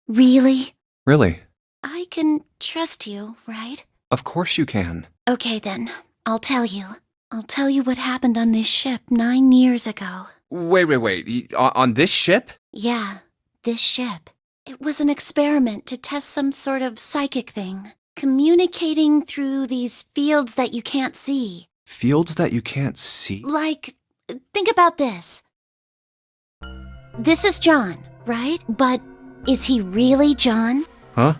Speaker 4: Really?
Speaker 2: Really?
Speaker 4: I can trust you, right?
Speaker 2: Of course you can.
Speaker 4: Okay then, I'll tell you. I'll tell you what happened on this ship 9 years ago.
Speaker 2: Wait. On this ship?
Speaker 4: Yeah, this ship. It was an experiment to test some sort of psychic thing. Communicating through these fields that you can't see.
Speaker 2: Fields that you can't see?
Speaker 4: Like, think about this. This is John, right? But is he really John?
Speaker 2: Huh?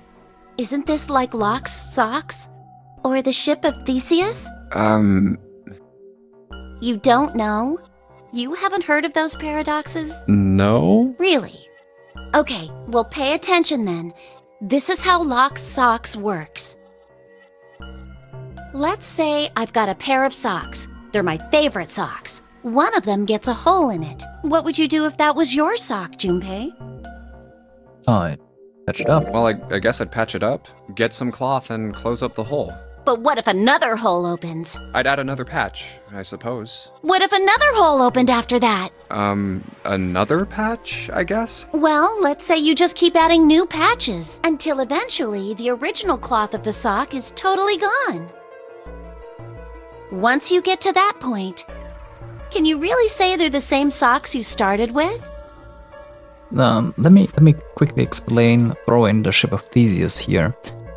Speaker 4: Isn't this like Locke's socks? Or the ship of Theseus? You don't know? You haven't heard of those paradoxes?
Speaker 2: No?
Speaker 4: Really? Okay, well pay attention then. This is how Locke's socks works. Let's say I've got a pair of socks. They're my favorite socks. One of them gets a hole in it. What would you do if that was your sock, Junpei?
Speaker 1: I'd patch it up.
Speaker 2: Well, I guess I'd patch it up, get some cloth, and close up the hole.
Speaker 4: But what if another hole opens?
Speaker 2: I'd add another patch, I suppose.
Speaker 4: What if another hole opened after that?
Speaker 2: Another patch, I guess?
Speaker 4: Well, let's say you just keep adding new patches until eventually the original cloth of the sock is totally gone. Once you get to that point, can you really say they're the same socks you started with?
Speaker 1: Let me quickly explain, throw in the ship of Theseus here.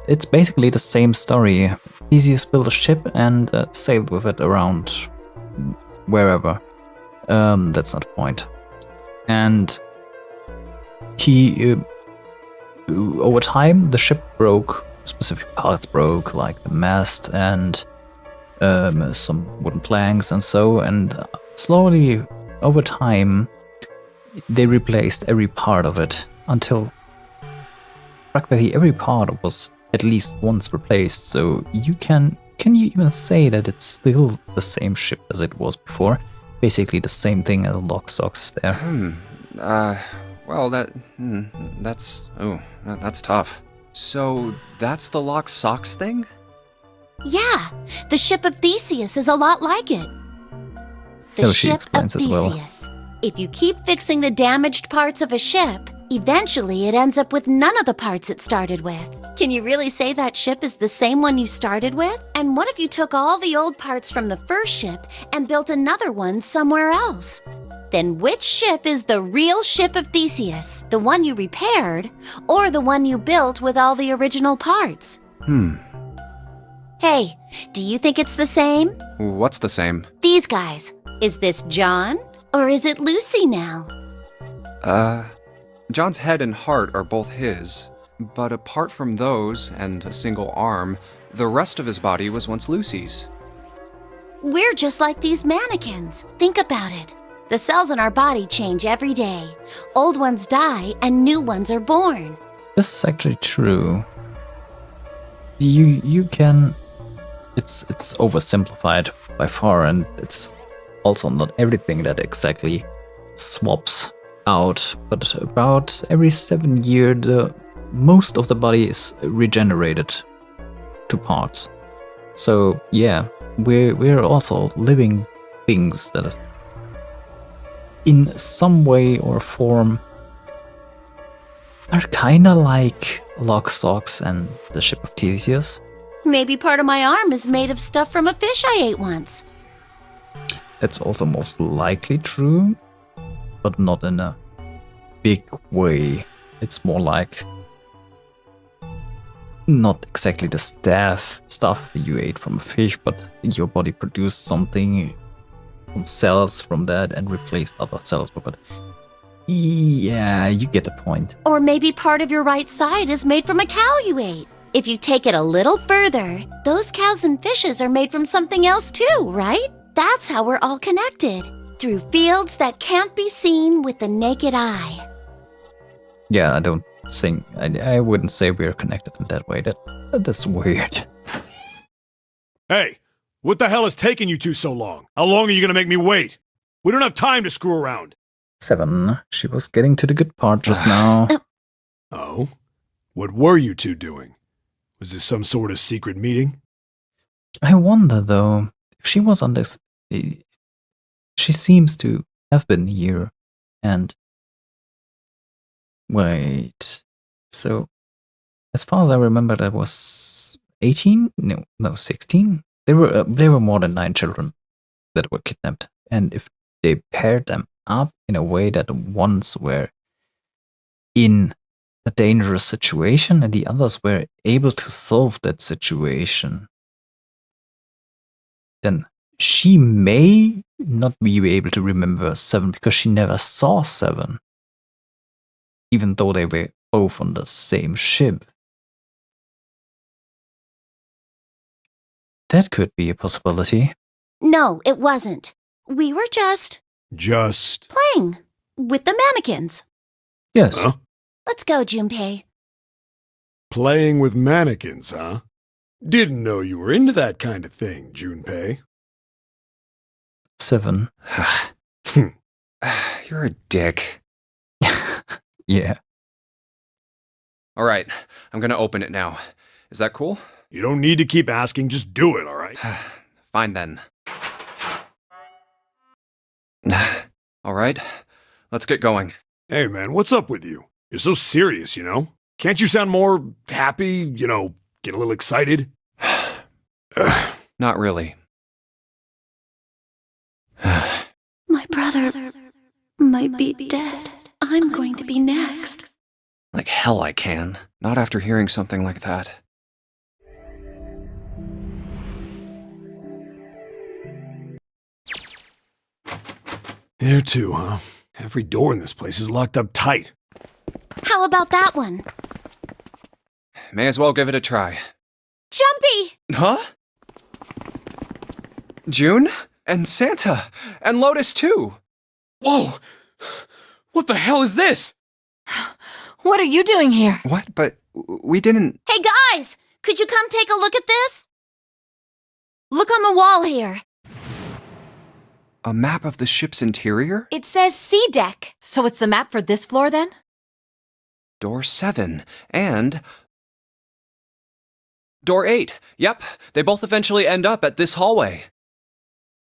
Speaker 1: It's basically the same story. Theseus built a ship and sailed with it around wherever. That's not the point. And he, over time, the ship broke. Specific parts broke, like the mast and some wooden planks and so. And slowly, over time, they replaced every part of it until practically every part was at least once replaced. So can you even say that it's still the same ship as it was before? Basically the same thing as lock socks there.
Speaker 2: Well, that's tough. So that's the lock socks thing?
Speaker 4: Yeah, the ship of Theseus is a lot like it. The
Speaker 1: Oh, she
Speaker 4: ship of
Speaker 1: explains it well.
Speaker 4: Theseus. If you keep fixing the damaged parts of a ship, eventually it ends up with none of the parts it started with. Can you really say that ship is the same one you started with? And what if you took all the old parts from the first ship and built another one somewhere else? Then which ship is the real ship of Theseus? The one you repaired, or the one you built with all the original parts? Hey, do you think it's the same?
Speaker 2: What's the same?
Speaker 4: These guys. Is this John? Or is it Lucy now?
Speaker 2: John's head and heart are both his, but apart from those and a single arm, the rest of his body was once Lucy's.
Speaker 4: We're just like these mannequins. Think about it. The cells in our body change every day. Old ones die and new ones are born.
Speaker 1: This is actually true. You can... It's oversimplified by far, and it's also not everything that exactly swaps out, but about every 7 years, most of the body is regenerated to parts. So yeah, we're also living things that in some way or form are kinda like Lock, Socks and the Ship of Theseus.
Speaker 4: Maybe part of my arm is made of stuff from a fish I ate once.
Speaker 1: That's also most likely true, but not in a big way. It's more like not exactly the stuff you ate from a fish, but your body produced something, some cells from that, and replaced other cells with it. Yeah, you get the point.
Speaker 4: Or maybe part of your right side is made from a cow you ate. If you take it a little further, those cows and fishes are made from something else too, right? That's how we're all connected. Through fields that can't be seen with the naked eye.
Speaker 1: Yeah, I wouldn't say we're connected in that way. That's weird.
Speaker 5: Hey, what the hell is taking you two so long? How long are you gonna make me wait? We don't have time to screw around.
Speaker 1: 7. She was getting to the good part just now.
Speaker 5: Oh? What were you two doing? Was this some sort of secret meeting?
Speaker 1: I wonder, though, if she was on this... She seems to have been here, and... Wait... So, as far as I remember, that was 18? No, 16? There were more than 9 children that were kidnapped, and if they paired them up in a way that ones were in a dangerous situation and the others were able to solve that situation, then she may not be able to remember 7 because she never saw 7, even though they were both on the same ship. That could be a possibility.
Speaker 4: No, it wasn't. We were just playing with the mannequins.
Speaker 1: Yes.
Speaker 5: Huh?
Speaker 4: Let's go, Junpei.
Speaker 5: Playing with mannequins, huh? Didn't know you were into that kind of thing, Junpei.
Speaker 1: 7.
Speaker 2: You're a dick.
Speaker 1: Yeah.
Speaker 2: All right, I'm gonna open it now. Is that cool?
Speaker 5: You don't need to keep asking, just do it, alright?
Speaker 2: Fine then. All right, let's get going.
Speaker 5: Hey man, what's up with you? You're so serious, you know? Can't you sound more happy, get a little excited?
Speaker 2: Not really.
Speaker 4: My brother might be dead. I'm going to be next.
Speaker 2: Like hell I can. Not after hearing something like that.
Speaker 5: There too, huh? Every door in this place is locked up tight.
Speaker 4: How about that one?
Speaker 2: May as well give it a try.
Speaker 4: Jumpy!
Speaker 2: Huh? June? And Santa? And Lotus too?
Speaker 3: Whoa! What the hell is this?
Speaker 6: What are you doing here?
Speaker 2: What? But we didn't...
Speaker 4: Hey guys! Could you come take a look at this? Look on the wall here.
Speaker 2: A map of the ship's interior?
Speaker 6: It says C deck. So it's the map for this floor then?
Speaker 2: Door 7. And... Door 8. Yep, they both eventually end up at this hallway.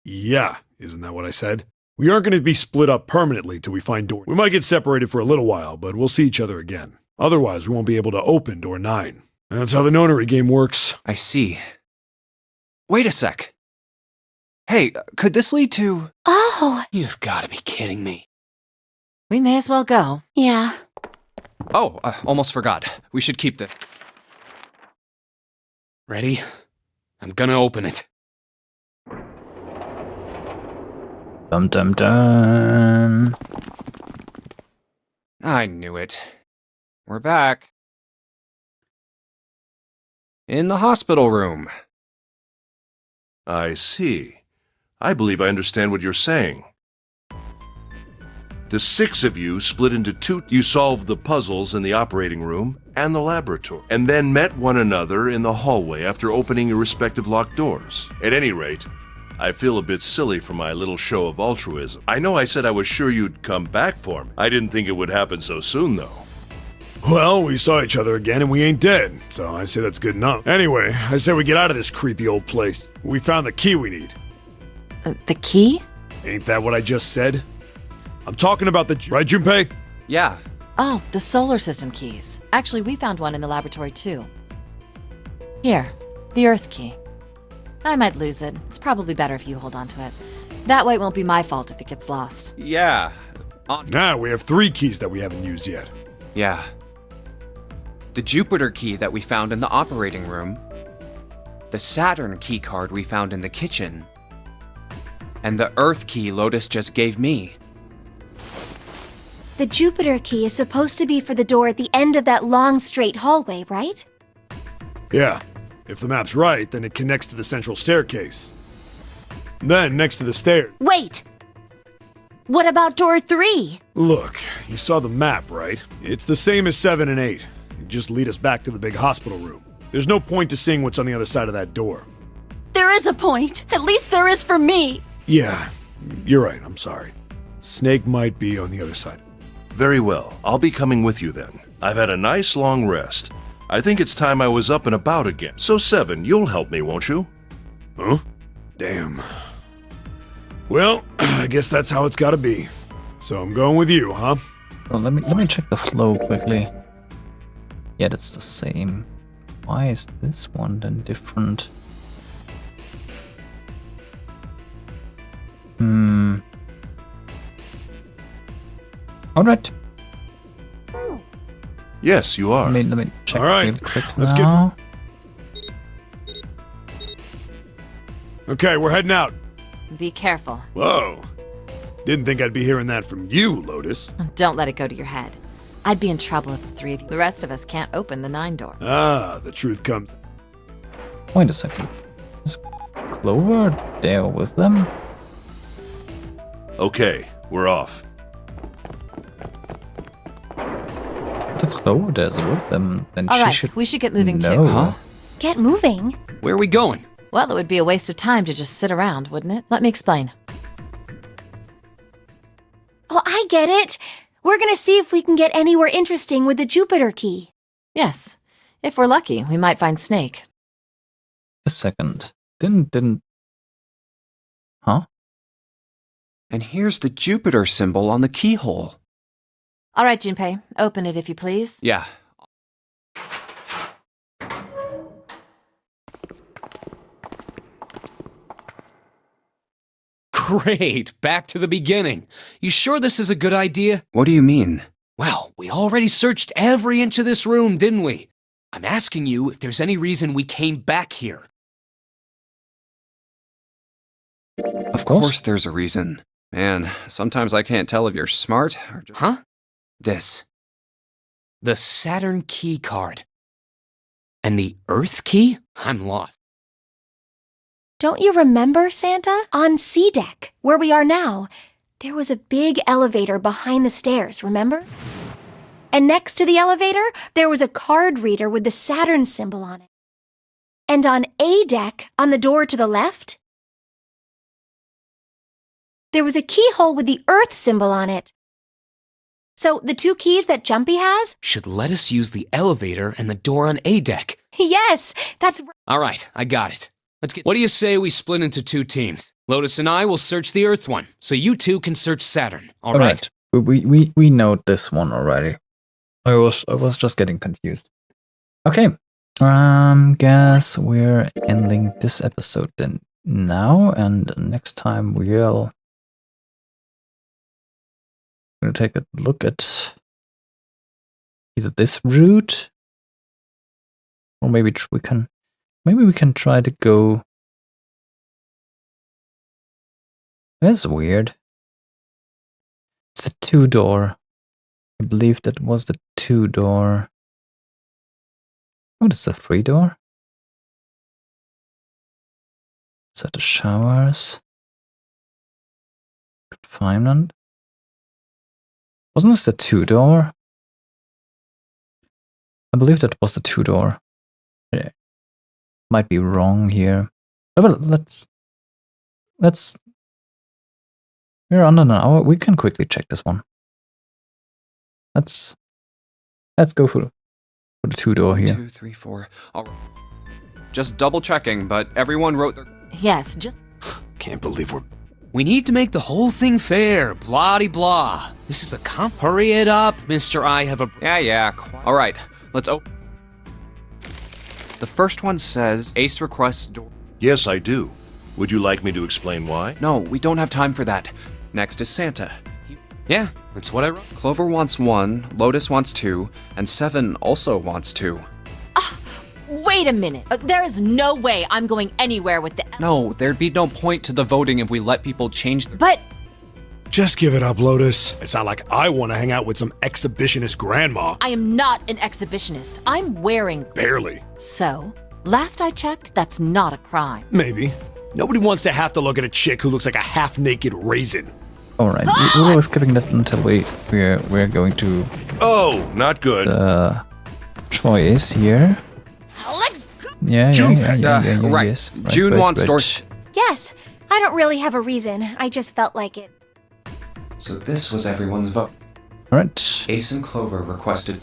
Speaker 5: Yeah, isn't that what I said? We aren't going to be split up permanently till we find door. We might get separated for a little while, but we'll see each other again. Otherwise, we won't be able to open door 9. And that's how the nonary game works.
Speaker 2: I see. Wait a sec. Hey, could this lead to...
Speaker 4: Oh,
Speaker 3: You've got to be kidding me.
Speaker 6: We may as well go.
Speaker 4: yeah.
Speaker 2: Oh, almost forgot. We should keep this.
Speaker 3: Ready? I'm gonna open it.
Speaker 1: Dum dum dum.
Speaker 2: I knew it. We're back. In the hospital room.
Speaker 7: I see. I believe I understand what you're saying. The 6 of you split into 2. You solved the puzzles in the operating room and the laboratory, and then met one another in the hallway after opening your respective locked doors. At any rate, I feel a bit silly for my little show of altruism. I know I said I was sure you'd come back for me. I didn't think it would happen so soon, though.
Speaker 5: Well, we saw each other again and we ain't dead, so I say that's good enough. Anyway, I say we get out of this creepy old place. We found the key we need.
Speaker 8: The key?
Speaker 5: Ain't that what I just said? I'm talking about the... Right, Junpei?
Speaker 2: Yeah.
Speaker 8: Oh, the solar system keys. Actually, we found one in the laboratory too. Here, the Earth key. I might lose it. It's probably better if you hold on to it. That way it won't be my fault if it gets lost.
Speaker 2: Yeah.
Speaker 5: Now we have 3 keys that we haven't used yet.
Speaker 2: Yeah. The Jupiter key that we found in the operating room. The Saturn key card we found in the kitchen. And the Earth key Lotus just gave me.
Speaker 6: The Jupiter key is supposed to be for the door at the end of that long straight hallway, right?
Speaker 5: Yeah. If the map's right, then it connects to the central staircase. Then, next to the stairs...
Speaker 4: Wait! What about door 3?
Speaker 5: Look, you saw the map, right? It's the same as 7 and 8. It just lead us back to the big hospital room. There's no point to seeing what's on the other side of that door.
Speaker 4: There is a point. At least there is for me.
Speaker 5: Yeah, you're right, I'm sorry. Snake might be on the other side.
Speaker 7: Very well. I'll be coming with you then. I've had a nice long rest. I think it's time I was up and about again. So 7, you'll help me, won't you?
Speaker 5: Huh? Damn. Well, I guess that's how it's gotta be. So I'm going with you, huh?
Speaker 1: Well, let me check the flow quickly. Yeah, that's the same. Why is this one then different? Alright.
Speaker 7: Yes, you are.
Speaker 1: Let me check
Speaker 5: All right,
Speaker 1: real quick
Speaker 5: let's
Speaker 1: now.
Speaker 5: Okay, we're heading out.
Speaker 8: Be careful.
Speaker 5: Whoa. Didn't think I'd be hearing that from you, Lotus.
Speaker 8: Don't let it go to your head. I'd be in trouble if the 3 of you. The rest of us can't open the 9 door.
Speaker 5: Ah, the truth comes.
Speaker 1: Wait a second. Is Clover there with them?
Speaker 7: Okay, we're off.
Speaker 1: If Clover there's with them, then
Speaker 8: All
Speaker 1: she
Speaker 8: right,
Speaker 1: should
Speaker 8: we should get moving
Speaker 1: know.
Speaker 8: too.
Speaker 2: Huh?
Speaker 6: Get moving.
Speaker 3: Where are we going?
Speaker 8: Well, it would be a waste of time to just sit around, wouldn't it? Let me explain.
Speaker 6: Oh, I get it. We're gonna see if we can get anywhere interesting with the Jupiter key.
Speaker 8: Yes. If we're lucky, we might find Snake.
Speaker 1: A second. Didn't. Huh?
Speaker 2: And here's the Jupiter symbol on the keyhole.
Speaker 8: All right, Junpei, open it if you please.
Speaker 2: Yeah.
Speaker 3: Great, back to the beginning. You sure this is a good idea?
Speaker 2: What do you mean?
Speaker 3: Well, we already searched every inch of this room, didn't we? I'm asking you if there's any reason we came back here.
Speaker 2: Of course there's a reason. Man, sometimes I can't tell if you're smart or just...
Speaker 3: Huh?
Speaker 2: This.
Speaker 3: The Saturn key card. And the Earth key? I'm lost.
Speaker 6: Don't you remember, Santa? On C deck, where we are now, there was a big elevator behind the stairs, remember? And next to the elevator, there was a card reader with the Saturn symbol on it. And on A deck, on the door to the left, there was a keyhole with the Earth symbol on it. So the 2 keys that Junpei has?
Speaker 3: Should let us use the elevator and the door on A deck.
Speaker 6: Yes, that's right.
Speaker 3: All right, I got it. Let's get. What do you say we split into 2 teams? Lotus and I will search the Earth one, so you 2 can search Saturn. All right.
Speaker 1: We know this one already. I was just getting confused. Okay. Guess we're ending this episode then now, and next time we'll take a look at either this route, or maybe we can Maybe we can try to go. That's weird. It's a 2-door. I believe that was the 2-door. Oh, that's a 3-door. So the showers. Confinement. Wasn't this the 2-door? I believe that was the 2-door. Yeah. Might be wrong here. Oh, but let's. We're under an hour. We can quickly check this one. Let's go for the 2-door here.
Speaker 2: 2, 3, 4. All right. Just double checking, but everyone wrote their.
Speaker 8: Yes, just.
Speaker 5: Can't believe we're.
Speaker 3: We need to make the whole thing fair, blah-de-blah. This is a comp. Hurry it up, Mr. I have a...
Speaker 2: Yeah. All right, let's open. The first one says Ace requests door.
Speaker 7: Yes, I do. Would you like me to explain why?
Speaker 2: No, we don't have time for that. Next is Santa.
Speaker 3: Yeah, that's what I wrote.
Speaker 2: Clover wants 1, Lotus wants 2, and 7 also wants 2.
Speaker 8: Wait a minute. There is no way I'm going anywhere with the.
Speaker 2: No, there'd be no point to the voting if we let people change their.
Speaker 8: But
Speaker 5: Just give it up, Lotus. It's not like I want to hang out with some exhibitionist grandma.
Speaker 8: I am not an exhibitionist. I'm wearing.
Speaker 5: Barely.
Speaker 8: So, last I checked, that's not a crime.
Speaker 5: Maybe. Nobody wants to have to look at a chick who looks like a half-naked raisin.
Speaker 1: All right, we were skipping that until we're going to
Speaker 7: Oh, not good.
Speaker 1: choice here. Yeah,
Speaker 2: Right.
Speaker 1: yes.
Speaker 2: June wants doors.
Speaker 6: Yes, I don't really have a reason. I just felt like it.
Speaker 2: So this was everyone's vote.
Speaker 1: All right.
Speaker 2: Ace and Clover requested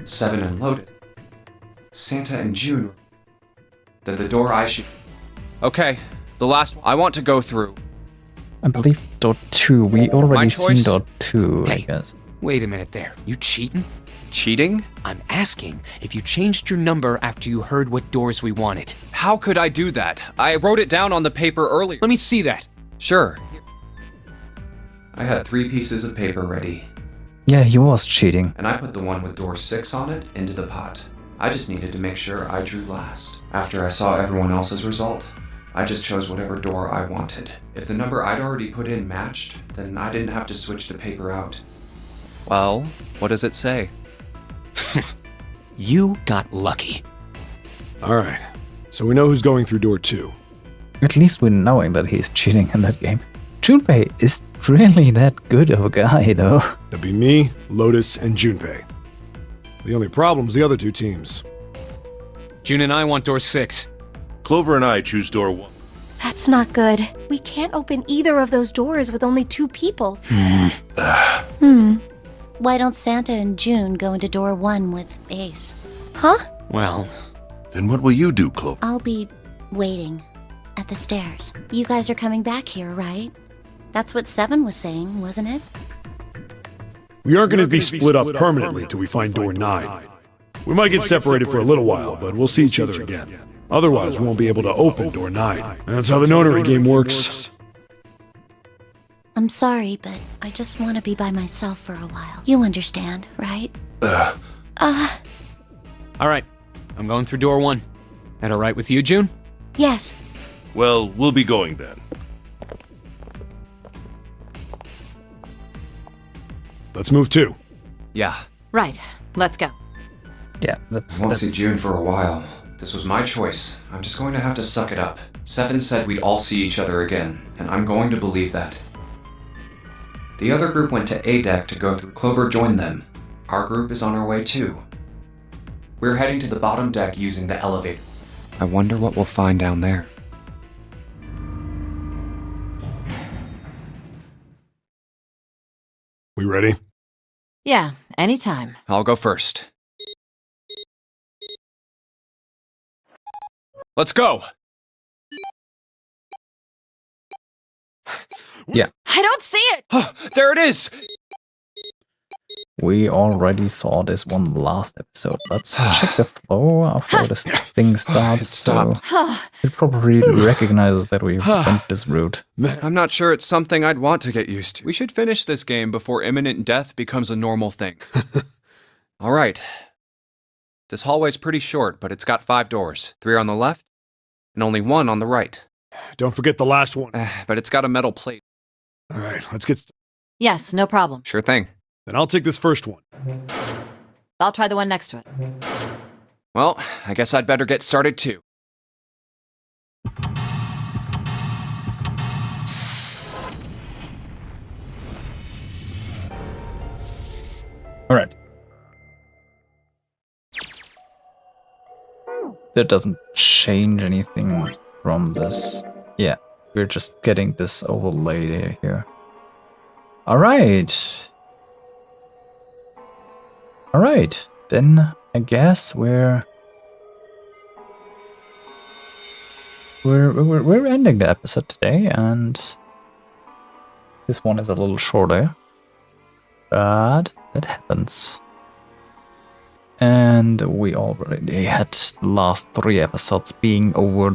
Speaker 2: 7 and Lotus. Santa and June. Then the door I should. Okay, the last one I want to go through.
Speaker 1: I believe door 2. We already seen
Speaker 2: choice?
Speaker 1: door 2, I
Speaker 3: Hey.
Speaker 1: guess.
Speaker 3: Wait a minute there. You cheating?
Speaker 2: Cheating?
Speaker 3: I'm asking if you changed your number after you heard what doors we wanted.
Speaker 2: How could I do that? I wrote it down on the paper earlier.
Speaker 3: Let me see that.
Speaker 2: Sure. I had 3 pieces of paper ready,
Speaker 1: Yeah, he was cheating.
Speaker 2: and I put the one with door 6 on it into the pot. I just needed to make sure I drew last. After I saw everyone else's result, I just chose whatever door I wanted. If the number I'd already put in matched, then I didn't have to switch the paper out. Well, what does it say?
Speaker 3: You got lucky.
Speaker 5: All right. So we know who's going through door 2.
Speaker 1: At least we're knowing that he's cheating in that game. Junpei is really that good of a guy, though.
Speaker 5: That'd be me, Lotus, and Junpei. The only problem's the other 2 teams.
Speaker 3: June and I want door 6.
Speaker 7: Clover and I choose door 1.
Speaker 6: That's not good. We can't open either of those doors with only 2 people.
Speaker 4: Why don't Santa and June go into door 1 with Ace?
Speaker 6: Huh?
Speaker 3: Well,
Speaker 7: Then what will you do, Clover?
Speaker 4: I'll be waiting at the stairs. You guys are coming back here, right? That's what 7 was saying, wasn't it?
Speaker 5: We aren't going to be split up permanently till we find door 9. We might get separated for a little while, but we'll see each other again. Otherwise, we won't be able to open door 9. That's how the nonary game works.
Speaker 4: I'm sorry, but I just want to be by myself for a while. You understand, right?
Speaker 3: all right. I'm going through door 1. That all right with you, June?
Speaker 6: Yes.
Speaker 7: Well, we'll be going then.
Speaker 5: Let's move 2.
Speaker 2: Yeah.
Speaker 8: Right, let's go.
Speaker 1: Yeah, that's.
Speaker 2: I won't see June for a while. This was my choice. I'm just going to have to suck it up. 7 said we'd all see each other again, and I'm going to believe that. The other group went to A deck to go through. Clover joined them. Our group is on our way too. We're heading to the bottom deck using the elevator. I wonder what we'll find down there.
Speaker 5: We ready?
Speaker 8: Yeah, anytime.
Speaker 2: I'll go first. Let's go!
Speaker 1: Yeah,
Speaker 8: I don't see it!
Speaker 2: There it is!
Speaker 1: we already saw this one last episode. Let's check the flow after this thing starts. So it probably recognizes that we went this route.
Speaker 2: I'm not sure it's something I'd want to get used to. We should finish this game before imminent death becomes a normal thing. All right. This hallway's pretty short, but it's got 5 doors. 3 on the left, and only 1 on the right.
Speaker 5: Don't forget the last one.
Speaker 2: But it's got a metal plate.
Speaker 5: All right, let's get started.
Speaker 8: Yes, no problem.
Speaker 2: Sure thing.
Speaker 5: Then I'll take this first one.
Speaker 8: I'll try the one next to it.
Speaker 2: Well, I guess I'd better get started too.
Speaker 1: All right. That doesn't change anything from this. Yeah, we're just getting this overlaid here. All right. All right. Then I guess we're ending the episode today, and this one is a little shorter, but that happens. And we already had the last 3 episodes being over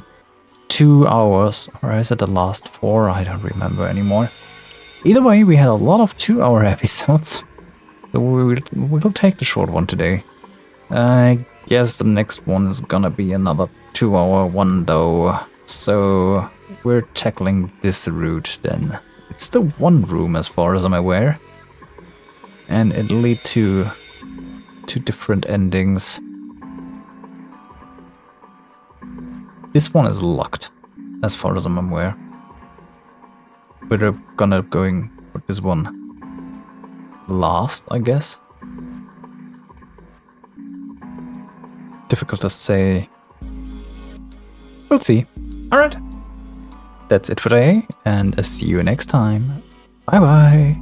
Speaker 1: 2 hours, or is it the last 4? I don't remember anymore. Either way, we had a lot of 2-hour episodes, so we'll take the short one today. I guess the next one is gonna be another 2-hour one though, so we're tackling this route then. It's the one room as far as I'm aware, and it'll lead to 2 different endings. This one is locked, as far as I'm aware. We're gonna going with this one last, I guess. Difficult to say. We'll see. Alright. That's it for today, and I'll see you next time. Bye bye.